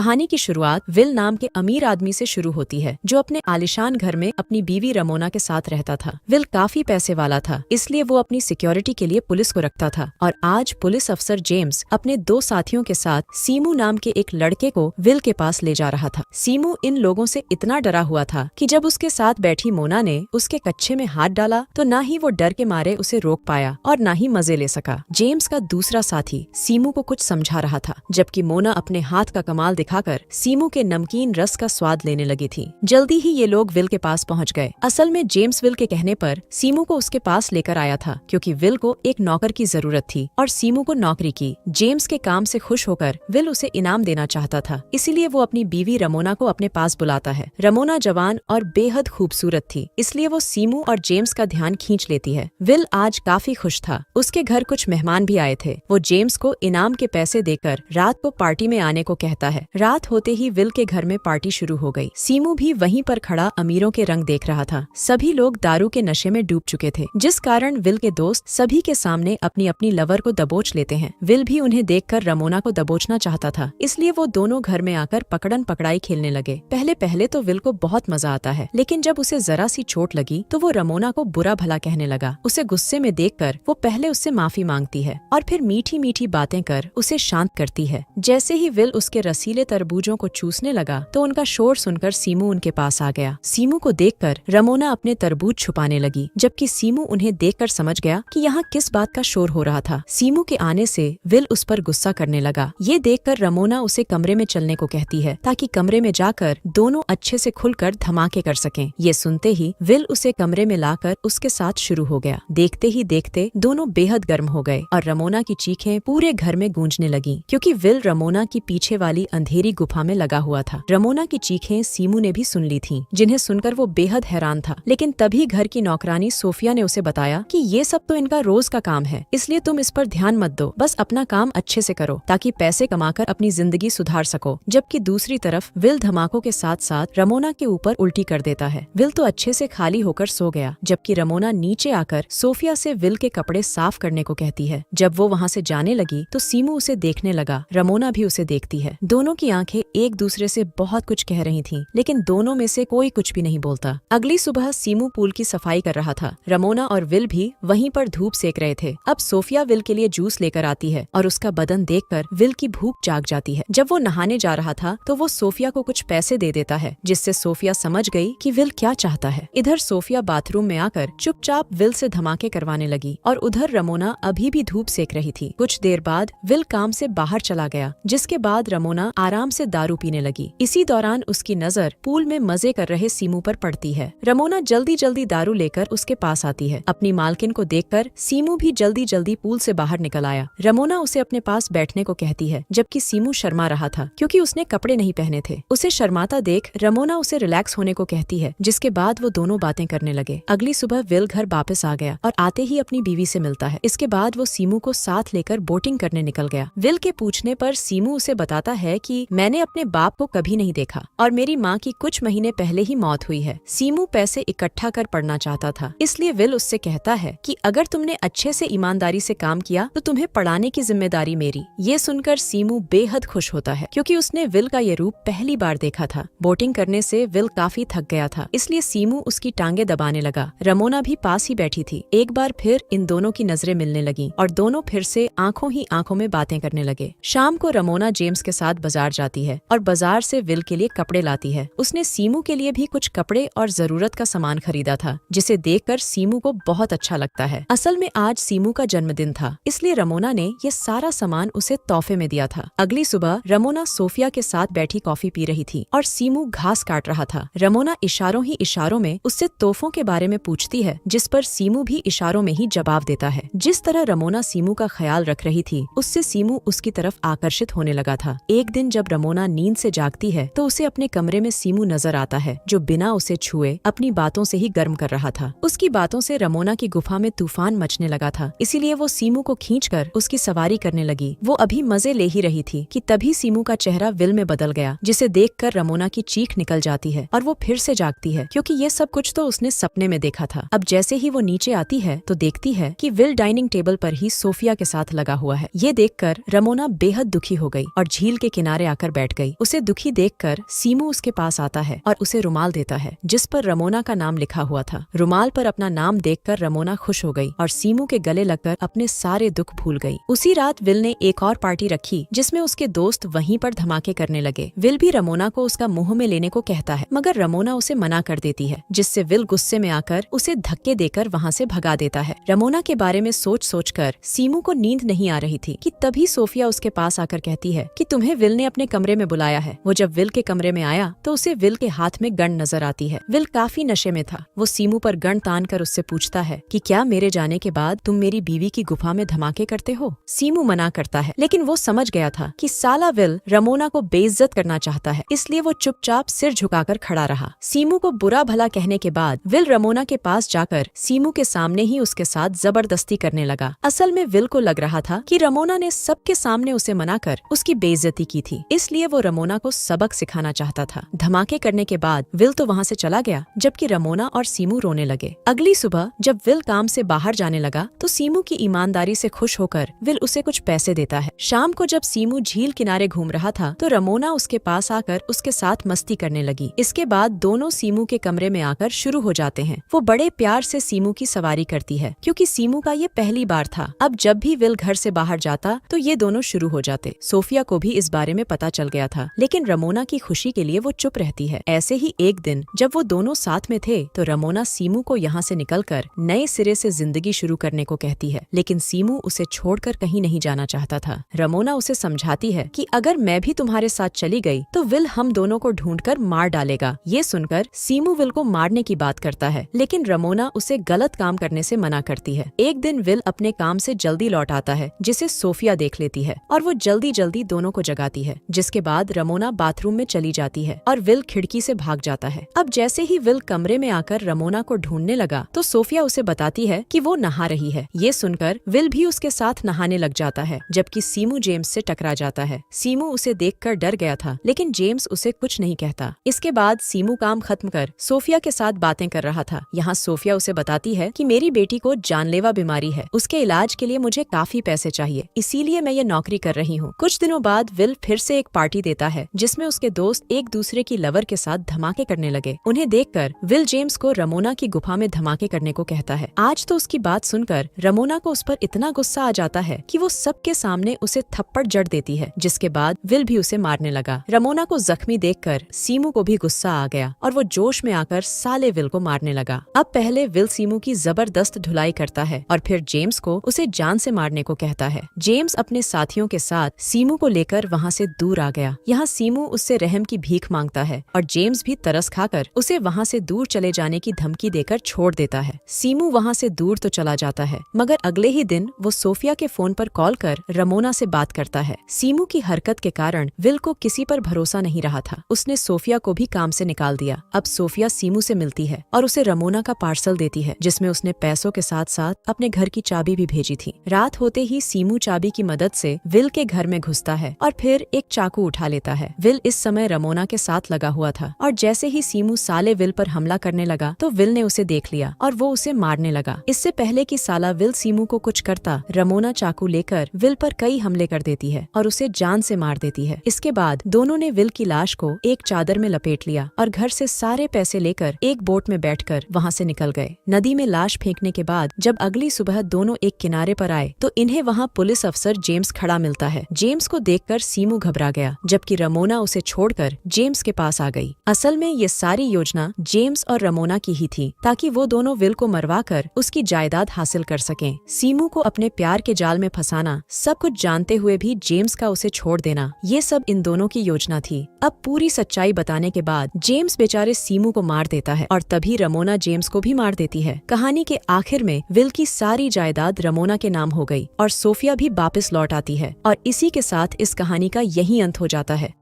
कहानी की शुरुआत विल नाम के अमीर आदमी से शुरू होती है, जो अपने आलिशान घर में अपनी बीवी रमोना के साथ रहता था। विल काफी पैसे वाला था, इसलिए वो अपनी सिक्योरिटी के लिए पुलिस को रखता था। और आज पुलिस अफसर जेम्स अपने 2 साथियों के साथ सीमू नाम के एक लड़के को विल के पास ले जा रहा था। सीमू इन लोगों से इतना डरा हुआ था कि जब उसके साथ बैठी मोना ने उसके कच्छे में हाथ डाला तो न ही वो डर के मारे उसे रोक पाया और न ही मजे ले सका। जेम्स का दूसरा साथी सीमू को कुछ समझा रहा था, जबकि मोना अपने हाथ का कमाल दिखाकर सीमू के नमकीन रस का स्वाद लेने लगी थी। जल्दी ही ये लोग विल के पास पहुंच गए। असल में जेम्स विल के कहने पर सीमू को उसके पास लेकर आया था, क्योंकि विल को एक नौकर की जरूरत थी और सीमू को नौकरी की। जेम्स के काम से खुश होकर विल उसे इनाम देना चाहता था, इसीलिए वो अपनी बीवी रमोना को अपने पास बुलाता है। रमोना जवान और बेहद खूबसूरत थी, इसलिए वो सीमू और जेम्स का ध्यान खींच लेती है। विल आज काफी खुश था। उसके घर कुछ मेहमान भी आए थे। वो जेम्स को इनाम के पैसे देकर रात को पार्टी में आने को कहता है। रात होते ही विल के घर में पार्टी शुरू हो गई। सीमू भी वहीं पर खड़ा अमीरों के रंग देख रहा था। सभी लोग दारू के नशे में डूब चुके थे, जिस कारण विल के दोस्त सभी के सामने अपनी अपनी लवर को दबोच लेते हैं। विल भी उन्हें देखकर रमोना को दबोचना चाहता था, इसलिए वो दोनों घर में आकर पकड़न पकड़ाई खेलने लगे। पहले पहले तो विल को बहुत मजा आता है, लेकिन जब उसे जरा सी चोट लगी तो वो रमोना को बुरा भला कहने लगा। उसे गुस्से में देखकर वो पहले उससे माफी मांगती है और फिर मीठी मीठी बातें कर उसे शांत करती है। जैसे ही विल उसके रसीले तरबूजों को चूसने लगा तो उनका शोर सुनकर सीमू उनके पास आ गया। सीमू को देखकर रमोना अपने तरबूज छुपाने लगी, जबकि सीमू उन्हें देखकर समझ गया कि यहाँ किस बात का शोर हो रहा था। सीमू के आने से विल उस पर गुस्सा करने लगा। ये देखकर रमोना उसे कमरे में चलने को कहती है, ताकि कमरे में जाकर दोनों अच्छे से खुलकर धमाके कर सकें। ये सुनते ही विल उसे कमरे में लाकर उसके साथ शुरू हो गया। देखते ही देखते दोनों बेहद गर्म हो गए और रमोना की चीखें पूरे घर में गूंजने लगी, क्योंकि विल रमोना की पीछे वाली अंधेरी गुफा में लगा हुआ था। रमोना की चीखें सीमू ने भी सुन ली थीं, जिन्हें सुनकर वो बेहद हैरान था। लेकिन तभी घर की नौकरानी सोफिया ने उसे बताया कि ये सब तो इनका रोज का काम है, इसलिए तुम इस पर ध्यान मत दो, बस अपना काम अच्छे से करो ताकि पैसे कमाकर अपनी जिंदगी सुधार सको। जबकि दूसरी तरफ विल धमाकों के साथ साथ रमोना के ऊपर उल्टी कर देता है। विल तो अच्छे से खाली होकर सो गया, जबकि रमोना नीचे आकर सोफिया से विल के कपड़े साफ करने को कहती है। जब वो वहाँ से जाने लगी तो सीमू उसे देखने लगा। रमोना भी उसे देखती है। दोनों की आंखें एक दूसरे से बहुत कुछ कह रही थीं, लेकिन दोनों में से कोई कुछ भी नहीं बोलता। अगली सुबह सीमू पूल की सफाई कर रहा था। रमोना और विल भी वहीं पर धूप सेक रहे थे। अब सोफिया विल के लिए जूस लेकर आती है और उसका बदन देखकर विल की भूख जाग जाती है। जब वो नहाने जा रहा था तो वो सोफिया को कुछ पैसे दे देता है, जिससे सोफिया समझ गई कि विल क्या चाहता है। इधर सोफिया बाथरूम में आकर चुपचाप विल से धमाके करवाने लगी और उधर रमोना अभी भी धूप सेक रही थी। कुछ देर बाद विल काम से बाहर चला गया, जिसके बाद रमोना आराम से दारू पीने लगी। इसी दौरान उसकी नजर पूल में मजे कर रहे सीमू पर पड़ती है। रमोना जल्दी जल्दी दारू लेकर उसके पास आती है। अपनी मालकिन को देखकर सीमू भी जल्दी जल्दी पूल से बाहर निकल आया। रमोना उसे अपने पास बैठने को कहती है, जबकि सीमू शर्मा रहा था, क्योंकि उसने कपड़े नहीं पहने थे। उसे शर्माता देख रमोना उसे रिलैक्स होने को कहती है, जिसके बाद वो दोनों बातें करने लगे। अगली सुबह विल घर वापस आ गया और आते ही अपनी बीवी से मिलता है। इसके बाद वो सीमू को साथ लेकर बोटिंग करने निकल गया। विल के पूछने पर सीमू उसे बताता है कि मैंने अपने बाप को कभी नहीं देखा और मेरी माँ की कुछ महीने पहले ही मौत हुई है। सीमू पैसे इकट्ठा कर पढ़ना चाहता था, इसलिए विल उससे कहता है कि अगर तुमने अच्छे से ईमानदारी से काम किया तो तुम्हें पढ़ाने की जिम्मेदारी मेरी। ये सुनकर सीमू बेहद खुश होता है, क्योंकि उसने विल का ये रूप पहली बार देखा था। बोटिंग करने से विल काफी थक गया था, इसलिए सीमू उसकी टांगे दबाने लगा। रमोना भी पास ही बैठी थी। एक बार फिर इन दोनों की नजरें मिलने लगी और दोनों फिर से आंखों ही आंखों में बातें करने लगे। शाम को रमोना जेम्स के साथ बाजार जाती है और बाजार से विल के लिए कपड़े लाती है। उसने सीमू के लिए भी कुछ कपड़े और जरूरत का सामान खरीदा था, जिसे देखकर सीमू को बहुत अच्छा लगता है। असल में आज सीमू का जन्मदिन था, इसलिए रमोना ने ये सारा सामान उसे तोहफे में दिया था। अगली सुबह रमोना सोफिया के साथ बैठी कॉफी पी रही थी और सीमू घास काट रहा था। रमोना इशारों ही इशारों में उससे तोहफों के बारे में पूछती है, जिस पर सीमू भी इशारों में ही जवाब देता है। जिस तरह रमोना सीमू का ख्याल रख रही थी, उससे सीमू उसकी तरफ आकर्षित होने लगा था। एक दिन जब रमोना नींद से जागती है तो उसे अपने कमरे में सीमू नजर आता है, जो बिना उसे छुए अपनी बातों से ही गर्म कर रहा था। उसकी बातों से रमोना की गुफा में तूफान मचने लगा था, इसीलिए वो सीमू को खींचकर उसकी सवारी करने लगी। वो अभी मजे ले ही रही थी कि तभी सीमू का चेहरा विल में बदल गया, जिसे देखकर रमोना की चीख निकल जाती है और वो फिर से जागती है, क्योंकि ये सब कुछ तो उसने सपने में देखा था। अब जैसे ही वो नीचे आती है तो देखती है कि विल डाइनिंग टेबल पर ही सोफिया के साथ लगा हुआ है। ये देखकर रमोना बेहद दुखी हो गई और झील के किनारे आकर बैठ गई। उसे दुखी देखकर सीमू उसके पास आता है और उसे रुमाल देता है जिस पर रमोना का नाम लिखा हुआ था। रुमाल पर अपना नाम देखकर रमोना खुश हो गई और सीमू के गले लगकर अपने सारे दुख भूल गई। उसी रात विल ने एक और पार्टी रखी जिसमें उसके दोस्त वहीं पर धमाके करने लगे। विल भी रमोना को उसका मुंह में लेने को कहता है मगर रमोना उसे मना कर देती है, जिससे विल गुस्से में आकर उसे धक्के देकर वहाँ से भगा देता है। रमोना के बारे में सोच सोचकर सीमू को नींद नहीं आ रही थी कि तभी सोफिया उसके पास आकर कहती है कि तुम्हें विल ने अपने कमरे में बुलाया है। वो जब विल के कमरे में आया तो उसे विल के हाथ में गन नजर आती है। विल काफी नशे में था। वो सीमू पर गन तान कर उससे पूछता है कि क्या मेरे जाने के बाद तुम मेरी बीवी की गुफा में धमाके करते हो? सीमू मना करता है, लेकिन वो समझ गया था कि साला विल रमोना को बेइज्जत करना चाहता है, इसलिए वो चुपचाप सिर झुकाकर खड़ा रहा। सीमू को बुरा भला कहने के बाद विल रमोना के पास जाकर सीमू के सामने ही उसके साथ जबरदस्ती करने लगा। असल में विल को लग रहा था कि रमोना ने सबके सामने उसे मनाकर उसकी बेइज्जती की थी, इसलिए वो रमोना को सबक सिखाना चाहता था। धमाके करने के बाद विल तो वहाँ से चला गया, जबकि रमोना और सीमू रोने लगे। अगली सुबह जब विल काम से बाहर जाने लगा तो सीमू की ईमानदारी से खुश होकर विल उसे कुछ पैसे देता है। शाम को जब सीमू झील किनारे घूम रहा था तो रमोना उसके पास आकर उसके साथ मस्ती करने लगी। इसके बाद दोनों सीमू के कमरे में आकर शुरू हो जाते हैं। वो बड़े प्यार से सीमू की सवारी करती है क्योंकि सीमू का ये पहली बार था। अब जब भी विल घर से बाहर जाता तो ये दोनों शुरू हो जाते। सोफिया को भी इस बारे में पता चल गया था, लेकिन रमोना की खुशी के लिए वो चुप रहती है। ऐसे ही एक दिन जब वो दोनों साथ में थे तो रमोना सीमू को यहाँ से निकलकर नए सिरे से जिंदगी शुरू करने को कहती है, लेकिन सीमू उसे छोड़कर कहीं नहीं जाना चाहता था। रमोना उसे समझाती है कि अगर मैं भी तुम्हारे साथ चली गई तो विल हम दोनों को ढूंढकर मार डालेगा। ये सुनकर सीमू विल को मारने की बात करता है, लेकिन रमोना उसे गलत काम करने से मना करती है। एक दिन विल अपने काम से जल्दी लौट आता है, जिसे सोफिया देख लेती है और वो जल्दी जल्दी दोनों को जगाती है, जिसके बाद रमोना बाथरूम में चली जाती है और विल खिड़की से भाग जाता है। अब जैसे ही विल कमरे में आकर रमोना को ढूंढने लगा तो सोफिया उसे बताती है कि वो नहा रही है। ये सुनकर विल भी उसके साथ नहाने लग जाता है, जबकि सीमू जेम्स से टकरा जाता है। सीमू उसे देखकर डर गया था, लेकिन जेम्स उसे कुछ नहीं कहता। इसके बाद सीमू काम खत्म कर सोफिया के साथ बातें कर रहा था। यहाँ सोफिया उसे बताती है कि मेरी बेटी को जानलेवा बीमारी है, उसके इलाज के लिए मुझे काफी पैसे चाहिए, इसीलिए मैं ये नौकरी कर रही हूँ। कुछ दिनों बाद विल फिर से एक पार्टी देता है जिसमें उसके दोस्त एक दूसरे की लवर के साथ धमाके करने लगे। उन्हें देखकर विल जेम्स को रमोना की गुफा में धमाके करने को कहता है। आज तो उसकी बात सुनकर रमोना को उस पर इतना गुस्सा आ जाता है कि वो सबके सामने उसे थप्पड़ जड़ देती है, जिसके बाद विल भी उसे मारने लगा। रमोना को जख्मी देखकर सीमू को भी गुस्सा आ गया और वो जोश में आकर साले विल को मारने लगा। अब पहले विल सीमू की जबरदस्त धुलाई करता है और फिर जेम्स को उसे जान से मारने को कहता है। जेम्स अपने साथियों के साथ सीमू को लेकर वहाँ से दूर आ गया। यहाँ सीमू उससे रहम की भीख मांगता है और जेम्स भी तरस खाकर उसे वहाँ से दूर चले जाने की धमकी देकर छोड़ देता है। सीमू वहाँ से दूर तो चला जाता है, मगर अगले ही दिन वो सोफिया के फोन पर कॉल कर रमोना से बात करता है। सीमू की हरकत के कारण विल को किसी पर भरोसा नहीं रहा था। उसने सोफिया को भी काम से निकाल दिया। अब सोफिया सीमू से मिलती है और उसे रमोना का पार्सल देती है, जिसमें उसने पैसों के साथ साथ अपने घर की चाबी भी भेजी थी। रात होते ही सीमू चाबी की मदद से विल के घर में घुसता है और फिर एक चाकू उठा लेता है। विल इस समय रमोना के साथ लगा हुआ था और जैसे ही सीमू साले विल पर हमला करने लगा तो विल ने उसे देख लिया और वो उसे मारने लगा। इससे पहले कि साला विल सीमू को कुछ करता, रमोना चाकू लेकर विल पर कई हमले कर देती है और उसे जान से मार देती है। इसके बाद दोनों ने विल की लाश को एक चादर में लपेट लिया और घर से सारे पैसे लेकर एक बोट में बैठकर वहाँ से निकल गए। नदी में लाश फेंकने के बाद जब अगली सुबह दोनों एक किनारे पर आए तो इन्हें वहाँ पुलिस अफसर जेम्स खड़ा मिलता है। जेम्स को देखकर सीमू घबरा गया, जबकि रमोना उसे छोड़कर जेम्स के पास आ गई। असल में ये सारी योजना जेम्स और रमोना की ही थी, ताकि वो दोनों विल को मरवा कर उसकी जायदाद हासिल कर सकें। सीमू को अपने प्यार के जाल में फंसाना, सब कुछ जानते हुए भी जेम्स का उसे छोड़ देना, ये सब इन दोनों की योजना थी। अब पूरी सच्चाई बताने के बाद जेम्स बेचारे सीमू को मार देता है और तभी रमोना जेम्स को भी मार देती है। कहानी के आखिर में विल की सारी जायदाद रमोना के नाम हो गई और सोफिया भी वापस लौट आती है और इसी के साथ इस कहानी का यही अंत हो जाता है।